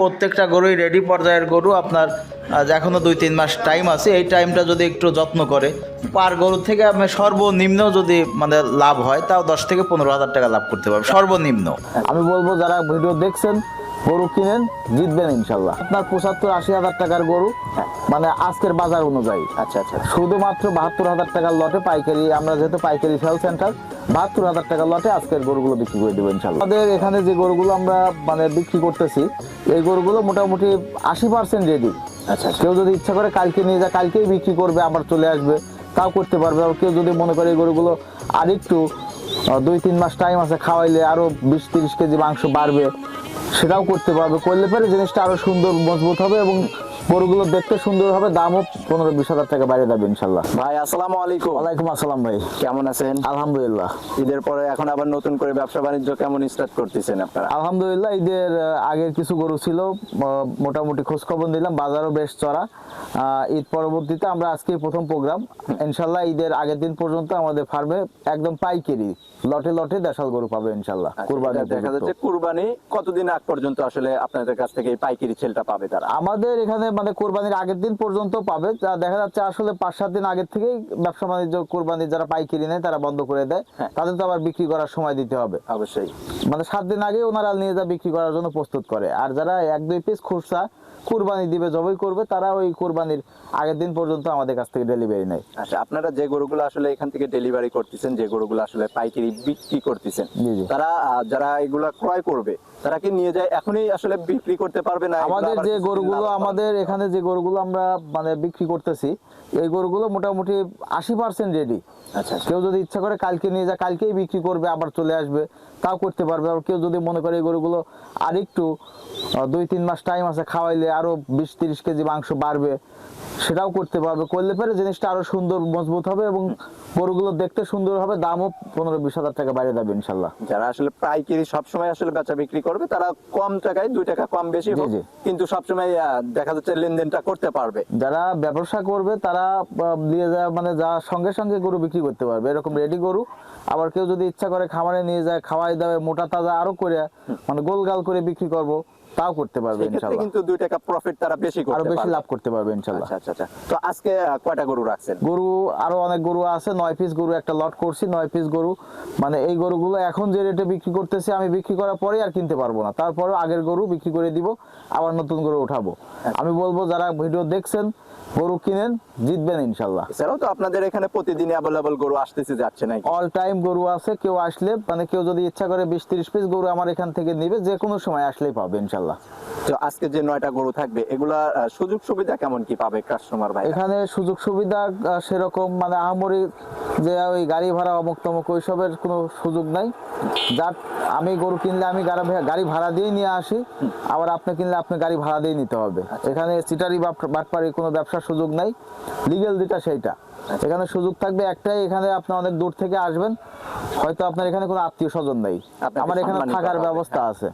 প্রত্যেকটা গরুই রেডি পর্যায়ের গরু আপনার এখনও 2-3 মাস টাইম আছে। এই টাইমটা যদি একটু যত্ন করে পার গরু থেকে আপনার সর্বনিম্ন যদি মানে লাভ হয় তাও 10 থেকে 15,000 টাকা লাভ করতে পারবে সর্বনিম্ন। আমি বলবো যারা ভিডিও দেখছেন গরু কিনেন, জিতবেন ইনশাল্লাহ। আপনার 75-80 হাজার টাকার গরু মানে আজকের বাজার অনুযায়ী আচ্ছা আচ্ছা শুধুমাত্র 72,000 টাকার লটে পাইকারি, আমরা যেহেতু পাইকারি সেল সেন্টার, 72,000 টাকার লটে আজকের গরুগুলো বিক্রি করে দেবো ইনশাল্লাহ। আমাদের এখানে যে গরুগুলো আমরা মানে বিক্রি করতেছি এই গরুগুলো মোটামুটি 80% রেডি। আচ্ছা কেউ যদি ইচ্ছা করে কালকে নিয়ে যায়, কালকেই বিক্রি করবে, আবার চলে আসবে, তাও করতে পারবে। আর কেউ যদি মনে করে এই গরুগুলো আর একটু 2-3 মাস টাইম আছে, খাওয়াইলে আরো 20-30 কেজি মাংস বাড়বে, সেটাও করতে পারবে। করলে পরে জিনিসটা আরো সুন্দর মজবুত হবে এবং গরুগুলো দেখতে সুন্দর হবে, দামও 15-20 হাজার টাকা বাইরে যাবে ইনশাল্লাহ। ভাই আসসালামু আলাইকুম। ওয়ালাইকুম আসসালাম ভাই, কেমন আছেন? আলহামদুলিল্লাহ। ঈদের পরে এখন আবার নতুন করে ব্যবসা বাণিজ্য কেমন স্টার্ট করতেছেন আপনারা? আলহামদুলিল্লাহ, ঈদের আগের কিছু গরু ছিল, মোটামুটি খোঁজ খবর নিলাম, বাজারও বেশ চড়া। ঈদ পরবর্তীতে আমরা আজকে প্রথম প্রোগ্রাম ইনশাল্লাহ। ঈদের আগের দিন পর্যন্ত আমাদের ফার্মে একদম পাইকারি লটে লটে দেশাল গরু পাবে ইনশাল্লাহ। কুরবানি দেখা যাচ্ছে, কুরবানি কতদিন আগ পর্যন্ত আসলে আপনাদের কাছ থেকে এই পাইকারি ছেলটা পাবে তারা? আমাদের এখানে মানে কোরবানির আগের দিন পর্যন্ত পাবে। যা দেখা যাচ্ছে আসলে 5-7 দিন আগের থেকেই ব্যবসা বাণিজ্য কোরবানির যারা পাইকারি নেয় তারা বন্ধ করে দেয়, তাদের তো আবার বিক্রি করার সময় দিতে হবে অবশ্যই। মানে 7 দিন আগে ওনারা নিয়ে যা বিক্রি করার জন্য প্রস্তুত করে। আর যারা 1-2 পিস খুচরা কুরবানি দিবে, জবাই করবে, তারা ওই কুরবানির আগের দিন পর্যন্ত আমাদের কাছ থেকে ডেলিভারি নেয়। আচ্ছা, আপনারা যে গরুগুলো আসলে এখান থেকে ডেলিভারি করতেছেন, যে গরুগুলো আসলে পাইকারি বিক্রি করতেছেন, তারা যারা এগুলা ক্রয় করবে তারা কি নিয়ে যায় এখনই আসলে বিক্রি করতে পারবে না? আমাদের যে গরুগুলো, আমাদের এখানে যে গরুগুলো আমরা মানে বিক্রি করতেছি এই গরুগুলো মোটামুটি 80% রেডি। আচ্ছা, কেউ যদি ইচ্ছা করে কালকে নিয়ে যায়, কালকেই বিক্রি করবে, আবার চলে আসবে, তাও করতে পারবে। আর কেউ যদি মনে করে এই গরুগুলো আর একটু 2-3 মাস টাইম আছে, খাওয়াইলে আরো 20-30 কেজি মাংস বাড়বে, সেটাও করতে পারবে। করলে পরে জিনিসটা আরো সুন্দর মজবুত হবে এবং গরুগুলো দেখতে সুন্দর হবে, দামও 15-20 হাজার টাকা বাইরে যাবে ইনশাল্লাহ। যারা আসলে পাইকারি সবসময় আসলে বেচা বিক্রি করবে তারা কম টাকায় 2 টাকা কম বেশি হোক কিন্তু সবসময় দেখা যাচ্ছে লেনদেনটা করতে পারবে। যারা ব্যবসা করবে তারা দিয়ে যায় মানে যা সঙ্গে সঙ্গে গরু বিক্রি করতে পারবে, এরকম রেডি গরু। আবার কেউ যদি ইচ্ছা করে খামারে নিয়ে যায়, খাওয়াই দেবে, মোটা তাজা আরো করে মানে গোলগাল করে বিক্রি করবো, তাও করতে পারবে ইনশাআল্লাহ। কিন্তু 2 টাকা প্রফিট তারা বেশি করতে পারবে, আরো বেশি লাভ করতে পারবে ইনশাআল্লাহ। আচ্ছা আচ্ছা। তো আজকে কয়টা গরু রাখছেন? গরু আরো অনেক গরু আছে, 9 পিস গরু একটা লট করছি, 9 পিস গরু। মানে এই গরুগুলো এখন যে রেটে বিক্রি করতেছি, আমি বিক্রি করার পরে আর কিনতে পারবো না, তারপরে আগের গরু বিক্রি করে দিব, আবার নতুন গরু উঠাবো। আমি বলবো যারা ভিডিও দেখছেন গরু কিনেন, জিতবেন ইনশাল্লাহ। এছাড়াও তো আপনাদের এখানে প্রতিদিন অ্যাভেলেবল গরু আসতেছে যাচ্ছে নাকি? অল টাইম গরু আছে, কেউ আসলে মানে কেউ যদি ইচ্ছা করে 20-30 পিস গরু আমার এখান থেকে নিবে, যে কোনো সময় আসলেই পাবে ইনশাল্লাহ। তো আজকে যে 9টা গরু থাকবে এগুলা সুযোগ সুবিধা কেমন কি পাবে কাস্টমার ভাই? এখানে সুযোগ সুবিধা সেরকম মানে আহামরি যে ওই গাড়ি ভাড়া অমুক তমুক ওইসবের কোনো সুযোগ নাই। যার আমি গরু কিনলে আমি গাড়ি ভাড়া দিয়ে নিয়ে আসি, আবার আপনি কিনলে আপনি গাড়ি ভাড়া দিয়ে নিতে হবে। এখানে চিটারি বাটপারি কোনো ব্যবসার সুযোগ নাই, লিগেল যেটা সেইটা। এখানে সুযোগ থাকবে একটাই, এখানে আপনি অনেক দূর থেকে আসবেন, হয়তো আপনার এখানে কোনো আত্মীয় স্বজন নেই, আমার এখানে থাকার ব্যবস্থা আছে,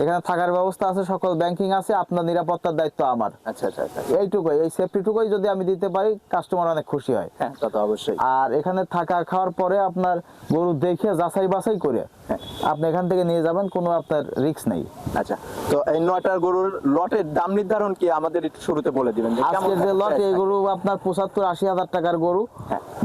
এখানে থাকার ব্যবস্থা আছে, সকল ব্যাংকিং আছে, আপনার নিরাপত্তার দায়িত্ব আমার। আচ্ছা আচ্ছা আচ্ছা। এইটুকুই, এই সেফটিটুকুই যদি আমি দিতে পারি কাস্টমার অনেক খুশি হয়। হ্যাঁ, তা তো অবশ্যই। আর এখানে থাকা খাওয়ার পরে আপনার গরু দেখে যাচাই বাছাই করে আপনি এখান থেকে নিয়ে যাবেন, কোনো আপনার রিস্ক নেই। আচ্ছা, তো এই 9টা গরুর লটের দাম নির্ধারণ কি আমাদের একটু শুরুতে বলে দিবেন? আজকের যে লট, এই গরু আপনার 75-80 হাজার টাকার গরু,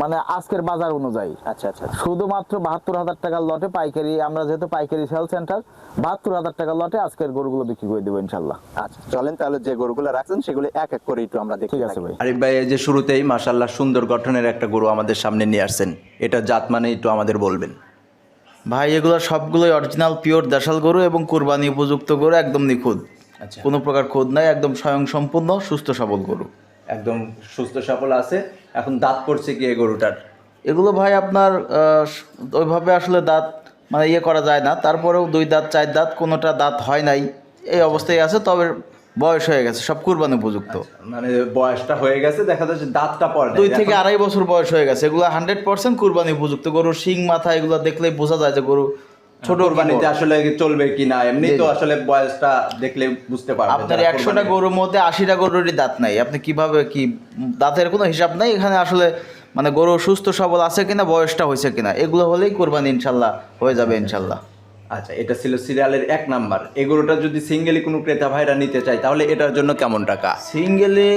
মানে আজকের বাজার অনুযায়ী। আচ্ছা আচ্ছা। শুধুমাত্র 72,000 টাকার লটে পাইকারি, আমরা যেহেতু পাইকারি সেল সেন্টার, 72,000 টাকার লটে আজকের গরুগুলো বিক্রি করে দেবো ইনশাল্লাহ। আচ্ছা, চলেন তাহলে যে গরুগুলো রাখছেন সেগুলো এক এক করে একটু আমরা দেখি। ঠিক আছে ভাই। আরিফ ভাই, এই যে শুরুতেই মাশাআল্লাহ সুন্দর গঠনের একটা গরু আমাদের সামনে নিয়ে আসছেন, এটা জাত মানে একটু আমাদের বলবেন? ভাই এগুলো সবগুলোই অরিজিনাল পিওর দেশাল গরু এবং কুরবানি উপযুক্ত গরু, একদম নিখুঁত, আচ্ছা, কোনো প্রকার খোদ নাই, একদম স্বয়ং সম্পূর্ণ সুস্থ সবল গরু, একদম সুস্থ সবল আছে। এখন দাঁত পড়ছে কি এই গরুটার? এগুলো ভাই আপনার ওইভাবে আসলে দাঁত মানে ইয়ে করা যায় না, তারপরেও 2 দাঁত 4 দাঁত, কোনোটা দাঁত হয় নাই, এই অবস্থায় আছে, তবে বয়স হয়ে গেছে, সব কুরবানি উপযুক্ত। মানে বয়সটা হয়ে গেছে, দেখা যাচ্ছে দাঁতটা পড়ে 2 থেকে 2.5 বছর বয়স হয়ে গেছে, এগুলো 100% কুরবানি উপযুক্ত গরুর শিং মাথা এগুলো দেখলেই বোঝা যায় যে গরু ছোট কুরবানিতে আসলে চলবে কিনা, এমনি তো আসলে বয়সটা দেখলে বুঝতে পারবেন। আপনার 100টা গরুর মধ্যে 80টা গরুরই দাঁত নাই, আপনি কিভাবে কি দাঁতের কোনো হিসাব নাই এখানে আসলে, মানে গরু সুস্থ সবল আছে কিনা, বয়সটা হয়েছে কিনা, এগুলো হলেই কুরবানি ইনশাল্লাহ হয়ে যাবে ইনশাল্লাহ। আচ্ছা, এটা ছিল সিরিয়ালের 1 নাম্বার। এই গরুটা যদি সিঙ্গেলি কোনো ক্রেতা ভাইরা নিতে চায় তাহলে এটার জন্য কেমন টাকা? সিঙ্গেলি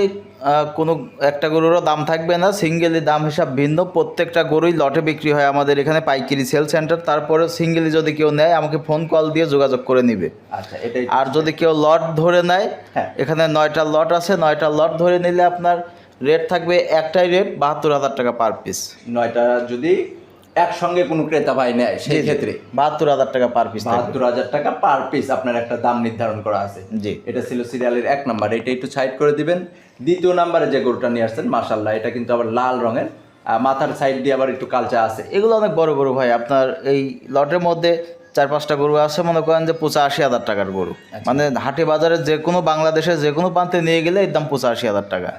কোনো একটা গরুরও দাম থাকবে না, সিঙ্গেলি দাম হিসাব ভিন্ন। প্রত্যেকটা গরুই লটে বিক্রি হয় আমাদের এখানে পাইকারি সেল সেন্টার। তারপরে সিঙ্গেলি যদি কেউ নেয় আমাকে ফোন কল দিয়ে যোগাযোগ করে নিবে। আচ্ছা, এটাই। আর যদি কেউ লট ধরে নেয়, হ্যাঁ। এখানে 9টা লট আছে, 9টা লট ধরে নিলে আপনার রেট থাকবে একটাই রেট 72,000 টাকা পার পিস। 9টা যদি একসঙ্গে কোনো ক্রেতা ভাই নেয় সেই ক্ষেত্রে 72,000 টাকা পার পিস। 72,000 টাকা পার পিস আপনার একটা দাম নির্ধারণ করা আছে। জি। এটা ছিল সিরিয়ালের 1 নাম্বার, এটা একটু সাইড করে দিবেন। দ্বিতীয় নাম্বারে যে গরুটা নিয়ে আসছেন মাশাআল্লাহ, এটা কিন্তু আবার লাল রঙের, মাথার সাইড দিয়ে আবার একটু কালচা আছে। এগুলো অনেক বড় গরু ভাই, আপনার এই লটের মধ্যে 4-5টা গরু আছে, মনে করেন যে 85,000 টাকার গরু। মানে হাটে বাজারে যে কোনো বাংলাদেশে যে কোনো প্রান্তে নিয়ে গেলে এর দাম 85,000 টাকা।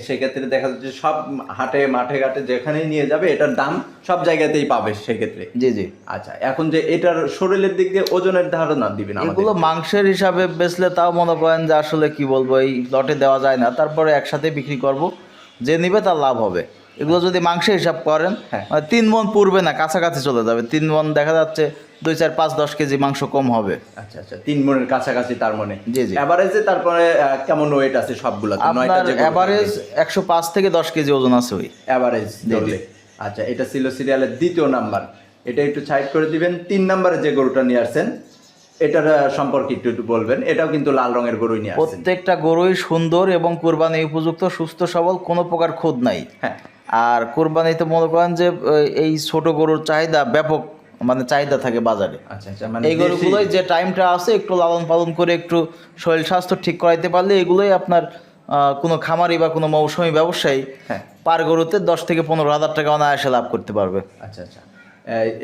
সেক্ষেত্রে দেখা যাচ্ছে সব হাটে মাঠে ঘাটে যেখানেই নিয়ে যাবে এটার দাম সব জায়গাতেই পাবে সেক্ষেত্রে। জি জি। আচ্ছা, এখন যে এটার শরীরের দিক দিয়ে ওজনের ধারণা দিবেন আমাদের? এগুলো মাংসের হিসাবে বেচলে তাও মনে করেন যে আসলে কি বলবো, এই লটে দেওয়া যায় না, তারপরে একসাথে বিক্রি করব, যে নিবে তার লাভ হবে। এগুলো যদি মাংসের হিসাব করেন, হ্যাঁ। মানে 3 মণ পূর্বে না, কাছাকাছি চলে যাবে। 3 মণ দেখা যাচ্ছে 2, 4, 5, 10 কেজি মাংস কম হবে। আচ্ছা আচ্ছা, 3 মণের কাছাকাছি তার মানে। জি জি। এভারেজে তারপরে কেমন ওয়েট আছে সবগুলোতে? আপনার এভারেজ 105 থেকে 10 কেজি ওজন আছে ওই এভারেজ ধরলে। আচ্ছা, এটা ছিল সিরিয়ালের দ্বিতীয় নাম্বার, এটা একটু সাইড করে দিবেন। 3 নাম্বারে যে গরুটা নিয়ে আসছেন এটার সম্পর্কে একটু বলবেন। এটাও কিন্তু লাল রঙের গরুই নিয়ে আসছেন। প্রত্যেকটা গরুই সুন্দর এবং কুরবানি উপযুক্ত, সুস্থ সবল, কোনো প্রকার খুঁত নাই। হ্যাঁ। আর কুরবানিতে মনে করেন যে এই ছোট গরুর চাহিদা ব্যাপক, মানে চাহিদা থাকে বাজারে। আচ্ছা আচ্ছা, মানে এই গরুগুলোই যে টাইমটা আছে একটু লালন পালন করে একটু শরীর স্বাস্থ্য ঠিক করাইতে পারলে এগুলোই আপনার কোনো খামারি বা কোনো মৌসুমী ব্যবসায়ী হ্যাঁ। পার গরুতে 10 থেকে 15,000 টাকা অনায়াসে লাভ করতে পারবে। আচ্ছা আচ্ছা,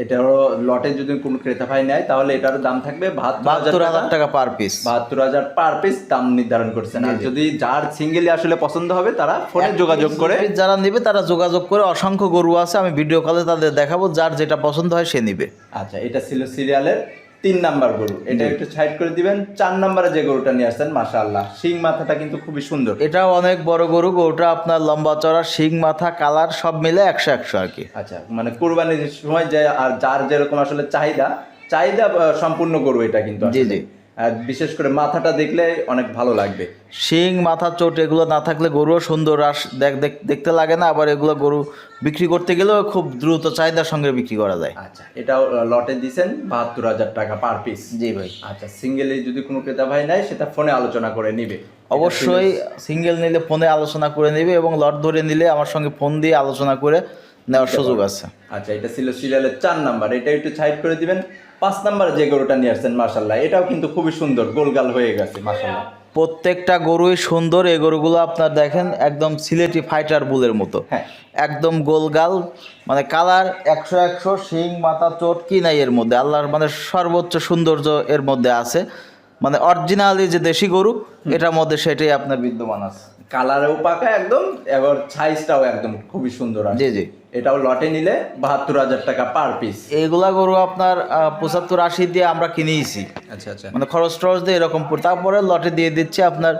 এটারও লটে যদি কোনো ক্রেতা ভাই নেয় তাহলে এটারও দাম থাকবে 72,000 টাকা পার পিস। 72,000 পার পিস দাম নির্ধারণ করছেন। আর যদি যার সিঙ্গেলি আসলে পছন্দ হবে তারা ফোনে যোগাযোগ করে, যারা নিবে তারা যোগাযোগ করে, অসংখ্য গরু আছে, আমি ভিডিও কলে তাদের দেখাবো, যার যেটা পছন্দ হয় সে নিবে। আচ্ছা, এটা ছিল সিরিয়ালের 3 নাম্বার গরু, এটা একটু সাইড করে দিবেন। 4 নাম্বারে যে গরুটা নিয়ে আসছেন মাশাআল্লাহ, শিং মাথাটা কিন্তু খুবই সুন্দর। এটাও অনেক বড় গরু, গরুটা আপনার লম্বা চড়া, শিং মাথা, কালার সব মিলে 100 আর কি। আচ্ছা, মানে কুরবানির সময় যে আর যার যেরকম আসলে চাহিদা সম্পূর্ণ গরু এটা কিন্তু জি আসলে। জি। আর বিশেষ করে মাথাটা দেখলে অনেক ভালো লাগবে। শিং মাথা চোট এগুলো না থাকলে গরুও সুন্দর দেখতে লাগে না, আবার এগুলো গরু বিক্রি করতে গেলেও খুব দ্রুত চাহিদার সঙ্গে বিক্রি করা যায়। আচ্ছা, এটাও লটে দিছেন 72,000 টাকা পার পিস। জি ভাই। আচ্ছা, সিঙ্গেলি যদি কোনো ক্রেতা ভাই নেয় সেটা ফোনে আলোচনা করে নিবে। অবশ্যই সিঙ্গেল নিলে ফোনে আলোচনা করে নেবে, এবং লট ধরে নিলে আমার সঙ্গে ফোন দিয়ে আলোচনা করে নেওয়ার সুযোগ আছে। আচ্ছা, এটা ছিল সিরিয়ালের 4 নাম্বার, এটা একটু সাইড করে দিবেন। 5 নাম্বার যে গরুটা নিয়ে আসছেন মাশাআল্লাহ, এটাও কিন্তু খুবই সুন্দর, গোলগাল হয়ে গেছে মাশাআল্লাহ। প্রত্যেকটা গরুই সুন্দর। এই গরুগুলো আপনার দেখেন একদম সিলেটি ফাইটার বুলের মতো, হ্যাঁ। একদম গোলগাল, মানে কালার 100, শিং মাথা চোট কি নাই এর মধ্যে, আল্লাহর মানে সর্বোচ্চ সৌন্দর্য এর মধ্যে আছে। মানে অরিজিনালি যে দেশি গরু এটার মধ্যে সেটাই আপনার বিদ্যমান আছে। কালারেও পাকা একদম, এবার সাইজটাও একদম খুবই সুন্দর আছে। জি জি। এটাও লটে নিলে 72,000 টাকা পার পিস। এইগুলা গরু আপনার 75-80 দিয়ে আমরা কিনেইছি, আচ্ছা আচ্ছা, মানে খরচ টরচ দিয়ে এরকম তারপরে লটে দিয়ে দিচ্ছি আপনার,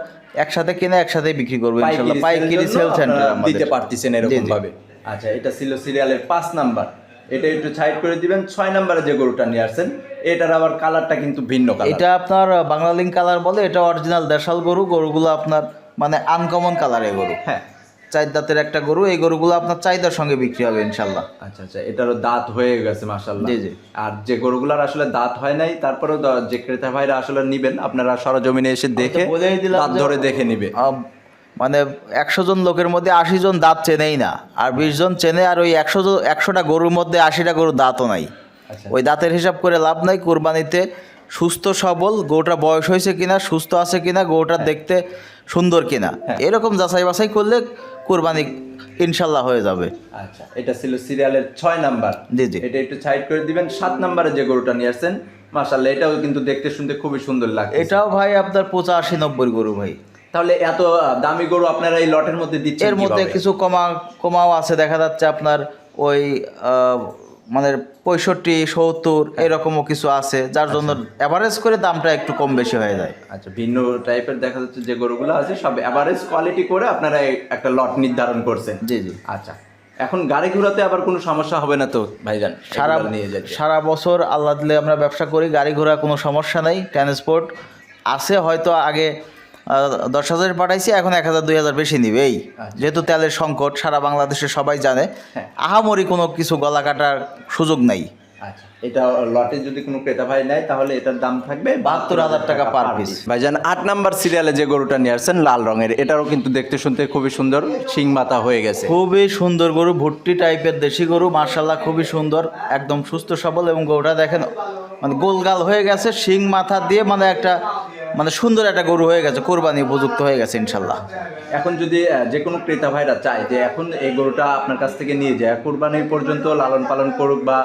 একসাথে কিনে একসাথে বিক্রি করবো ইনশাআল্লাহ। পাইকারি সেল সেন্টার দিতে পারতেছেন এরকম ভাবে। আচ্ছা, এটা ছিল সিরিয়ালের 5 নাম্বার, এটা একটু সাইড করে দিবেন। 6 নাম্বারে যে গরুটা নিয়ে আসছেন এটার আবার কালারটা কিন্তু ভিন্ন কালার। এটা আপনার বাংলালিং কালার বলে, এটা অরিজিনাল দেশাল গরু। গরুগুলো আপনার মানে আনকমন কালারের গরু, হ্যাঁ। 4 দাঁতের একটা গরু। এই গরুগুলো আপনার চাহিদার সঙ্গে বিক্রি হবে ইনশাল্লাহ। আচ্ছা আচ্ছা, এটারও দাঁত হয়ে গেছে মাশাআল্লাহ। জি জি। আর যে গরুগুলার আসলে দাঁত হয় নাই তারপরেও যে ক্রেতা ভাইরা আসলে নিবেন, আপনারা সরজমিনে এসে দেখে বলেই দিলাম দাঁত যে ধরে দেখে নিবে। মানে 100 জন লোকের মধ্যে 80 জন দাঁত চেনেই না, আর 20 জন চেনে, আর ওই 100টা গরুর মধ্যে 80টা গরুর দাঁতও নাই। আচ্ছা। ওই দাঁতের হিসাব করে লাভ নাই। কোরবানিতে সুস্থ সবল গরুটা, বয়স হয়েছে কিনা, সুস্থ আছে কিনা, গরুটা দেখতে সুন্দর কিনা, এরকম যাচাই বাছাই করলে কোরবানি ইনশাল্লাহ হয়ে যাবে। আচ্ছা, এটা ছিল সিরিয়ালের 6 নাম্বার। জি জি। এটা একটু সাইড করে দিবেন। 7 নাম্বারে যে গরুটা নিয়ে আসছেন মাশাআল্লাহ, এটাও কিন্তু দেখতে শুনতে খুবই সুন্দর লাগছে। এটাও ভাই আপনার 85-90 গরু ভাই। তাহলে এত দামি গরু আপনারা এই লটের মধ্যে দিচ্ছেন এর মধ্যে কিভাবে? কিছু কমাও আছে, দেখা যাচ্ছে আপনার ওই মানে 65-70 এরকমও কিছু আছে, যার জন্য অ্যাভারেজ করে দামটা একটু কম বেশি হয়ে যায়। আচ্ছা, ভিন্ন টাইপের দেখা যাচ্ছে যে গরুগুলো আছে সব এভারেজ কোয়ালিটি করে আপনারা একটা লট নির্ধারণ করছেন। জি জি। আচ্ছা, এখন গাড়ি ঘোড়াতে আবার কোনো সমস্যা হবে না তো ভাইজান সারা এগুলো নিয়ে যেতে? সারা বছর আল্লাহ দিলে আমরা ব্যবসা করি, গাড়ি ঘোড়া কোনো সমস্যা নেই। ট্রান্সপোর্ট আছে, হয়তো আগে 10,000 পাঠাইছি, এখন 1,000 2,000 বেশি নিবে এই, যেহেতু তেলের সংকট সারা বাংলাদেশে সবাই জানে। হ্যাঁ। আহামরি কোনো কিছু গলা কাটার সুযোগ নাই। আচ্ছা, এটা লটে যদি কোনো ক্রেতা ভাই নেয় তাহলে এটার দাম থাকবে 72,000 টাকা পার পিস। ভাইজান 8 নাম্বার সিরিয়ালে যে গরুটা নিয়ে আসছেন লাল রঙের, এটারও কিন্তু দেখতে শুনতে খুবই সুন্দর, শিং মাথা হয়ে গেছে। খুবই সুন্দর গরু, ভুট্টি টাইপের দেশি গরু, মার্শাল্লাহ খুবই সুন্দর, একদম সুস্থ সবল। এবং গরুটা দেখেন মানে গোলগাল হয়ে গেছে, শিং মাথা দিয়ে মানে একটা মানে সুন্দর একটা গরু হয়ে গেছে, কোরবানি উপযুক্ত হয়ে গেছে ইনশাল্লাহ। এখন যদি যে কোনো ক্রেতা ভাইরা চায় যে এখন এই গরুটা আপনার কাছ থেকে নিয়ে যায় কুরবানি পর্যন্ত লালন পালন করুক, বা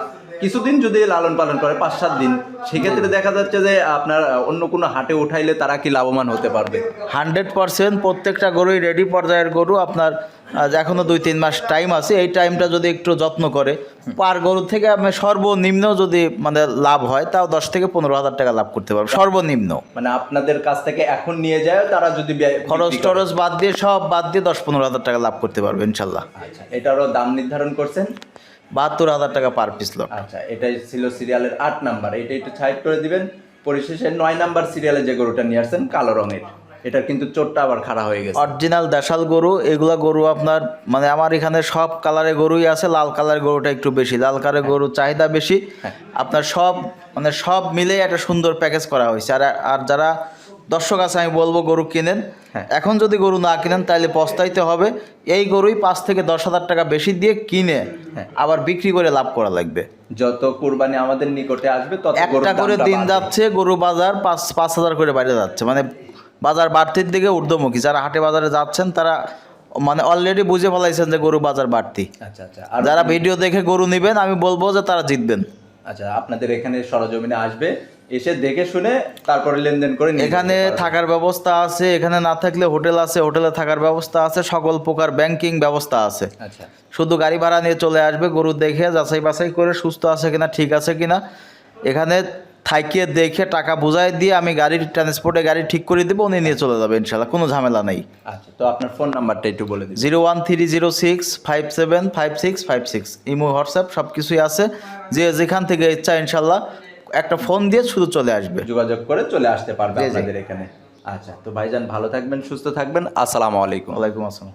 কিছুদিন যদি লালন পালন করে 5-7 দিন, সেক্ষেত্রে দেখা যাচ্ছে যে আপনার অন্য কোনো হাটে উঠাইলে তারা কি লাভবান হতে পারবে? 100% প্রত্যেকটা গরুই রেডি পর্যায়ের গরু। আপনার এখনো 2-3 মাস টাইম আছে, এই টাইমটা যদি একটু যত্ন করে পার গরু থেকে আপনি সর্বনিম্ন যদি মানে লাভ হয় তাও 10 থেকে 15,000 টাকা লাভ করতে পারবে সর্বনিম্ন। মানে আপনাদের কাছ থেকে এখন নিয়ে যায় তারা যদি খরচ টরচ বাদ দিয়ে সব বাদ দিয়ে 10-15,000 টাকা লাভ করতে পারবে ইনশাল্লাহ। আচ্ছা, এটারও দাম নির্ধারণ করছেন 72,000 টাকা পার পিস লট। আচ্ছা, এটাই ছিল সিরিয়ালের 8 নাম্বার, এটা একটু সাইড করে দিবেন। পরিশেষে 9 নাম্বার সিরিয়ালে যে গরুটা নিয়ে আসছেন কালো রঙের, এটার কিন্তু চোটটা আবার খাড়া হয়ে গেছে। অরিজিনাল দেশাল গরু, এগুলা গরু আপনার মানে আমার এখানে সব কালারের গরুই আছে, লাল কালারের গরুটা একটু বেশি, লাল কালারের গরু চাহিদা বেশি। আপনার সব মানে সব মিলে একটা সুন্দর প্যাকেজ করা হয়েছে। আর যারা দর্শক আছে আমি বলবো গরু কিনেন, এখন যদি গরু না কিনেন তাহলে পস্তাইতে হবে। এই গরুই 5 থেকে 10,000 টাকা বেশি দিয়ে কিনে আবার বিক্রি করে লাভ করা লাগবে। যত কুরবানি আমাদের নিকটে আসবে তত একটা করে দিন যাচ্ছে গরু বাজার 5,000 করে বাইরে যাচ্ছে, মানে বাজার বাড়তির দিকে ঊর্ধ্বমুখী। যারা হাটে বাজারে যাচ্ছেন তারা মানে অলরেডি বুঝে ফেলাইছেন যে গরু বাজার বাড়তি। আচ্ছা আচ্ছা, আর যারা ভিডিও দেখে গরু নেবেন আমি বলবো যে তারা জিতবেন। আচ্ছা, আপনাদের এখানে সরজমিনে আসবে, এসে দেখে শুনে তারপরে লেনদেন করে নিয়ে এখানে যেতে পারবে। থাকার ব্যবস্থা আছে, এখানে না থাকলে হোটেল আছে, হোটেলে থাকার ব্যবস্থা আছে, সকল প্রকার ব্যাংকিং ব্যবস্থা আছে। আচ্ছা, শুধু গাড়ি ভাড়া নিয়ে চলে আসবে, গরু দেখে যাচাই বাছাই করে সুস্থ আছে কিনা ঠিক আছে কিনা এখানে থাইকে দেখে টাকা বুঝাই দিয়ে আমি গাড়ির ট্রান্সপোর্টে গাড়ি ঠিক করে দেবো, উনি নিয়ে চলে যাবে ইনশাল্লাহ, কোনো ঝামেলা নেই। আচ্ছা, তো আপনার ফোন নাম্বারটা একটু বলে দিন। 01306575656 ইমো হোয়াটসঅ্যাপ সব কিছুই আছে। যে যেখান থেকে ইচ্ছা ইনশাল্লাহ একটা ফোন দিয়ে শুধু চলে আসবে, যোগাযোগ করে চলে আসতে পারবে জি, জি। আপনাদের এখানে। আচ্ছা, তো ভাইজান ভালো থাকবেন, সুস্থ থাকবেন, আসসালামু আলাইকুম। ওয়ালাইকুম আসসালাম।